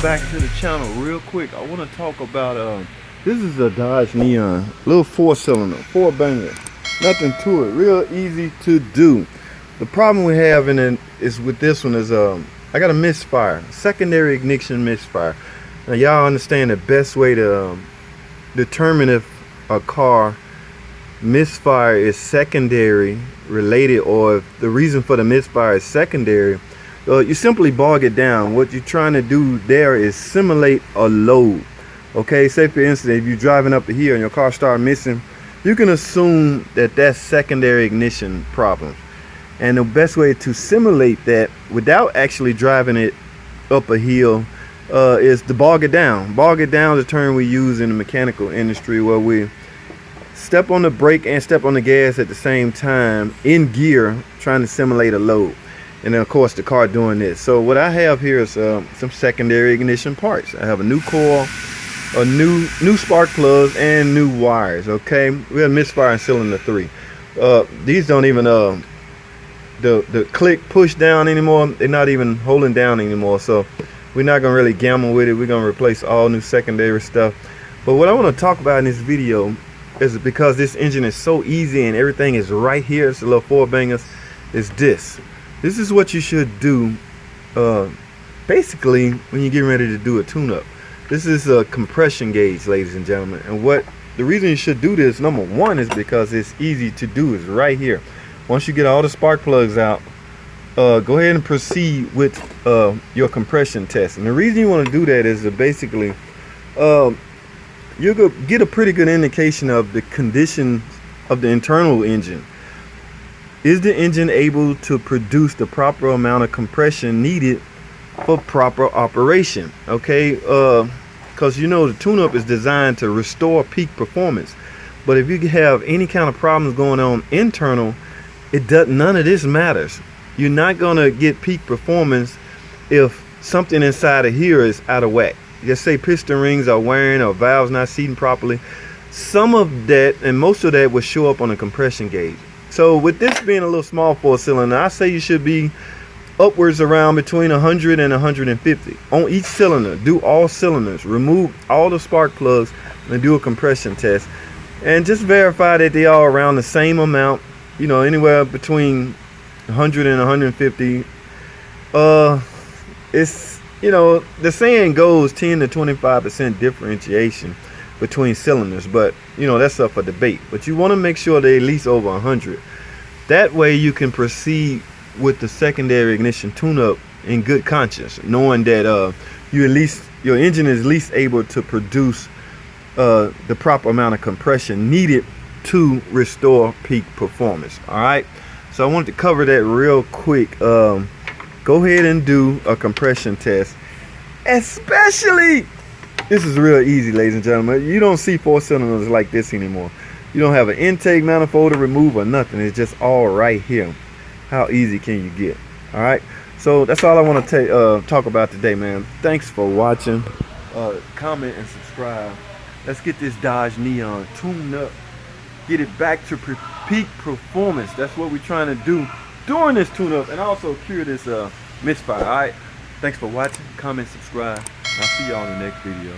back to the channel real quick. I want to talk about this is a Dodge Neon, little 4-cylinder, 4-banger, nothing to it, real easy to do. The problem we have in it is with this one is I got a misfire, secondary ignition misfire. Now y'all understand the best way to determine if a car misfire is secondary related, or if the reason for the misfire is secondary. You simply bog it down. What you're trying to do there is simulate a load. Okay, say for instance, if you're driving up here and your car starts missing, you can assume that that's secondary ignition problems. And the best way to simulate that without actually driving it up a hill is to bog it down. Bog it down is a term we use in the mechanical industry, where we step on the brake and step on the gas at the same time in gear, trying to simulate a load. And then of course the car doing this. So what I have here is some secondary ignition parts. I have a new coil, a new spark plugs, and new wires. Okay, we have misfire in cylinder 3. These don't even the click push down anymore. They're not even holding down anymore. So we're not gonna really gamble with it. We're gonna replace all new secondary stuff. But what I want to talk about in this video is, because this engine is so easy and everything is right here, it's a little 4-bangers, is this. This is what you should do basically when you're getting ready to do a tune-up. This is a compression gauge, ladies and gentlemen. And what the reason you should do this, number one, is because it's easy to do. Is right here. Once you get all the spark plugs out, go ahead and proceed with your compression test. And the reason you want to do that is that basically you're going to get a pretty good indication of the condition of the internal engine. Is the engine able to produce the proper amount of compression needed for proper operation? Okay, because you know the tune-up is designed to restore peak performance. But if you have any kind of problems going on internal, none of this matters. You're not gonna get peak performance if something inside of here is out of whack. Just say piston rings are wearing or valves not seating properly. Some of that and most of that will show up on the compression gauge. So with this being a little small 4-cylinder, I say you should be upwards around between 100 and 150 on each cylinder. Do all cylinders, remove all the spark plugs, and do a compression test, and just verify that they are around the same amount, you know, anywhere between 100 and 150. It's, you know, the saying goes 10 to 25% differentiation between cylinders, but you know, that's up for debate. But you want to make sure they're at least over 100. That way you can proceed with the secondary ignition tune-up in good conscience, knowing that your engine is at least able to produce the proper amount of compression needed to restore peak performance. All right, so I wanted to cover that real quick. Go ahead and do a compression test, especially, this is real easy, ladies and gentlemen. You don't see 4-cylinders like this anymore. You don't have an intake manifold to remove or nothing. It's just all right here. How easy can you get? All right, so that's all I want to talk about today, man. Thanks for watching. Comment and subscribe. Let's get this Dodge Neon tuned up, get it back to peak performance. That's what we're trying to do during this tune-up, and also cure this misfire. All right, thanks for watching. Comment, subscribe. I'll see y'all in the next video.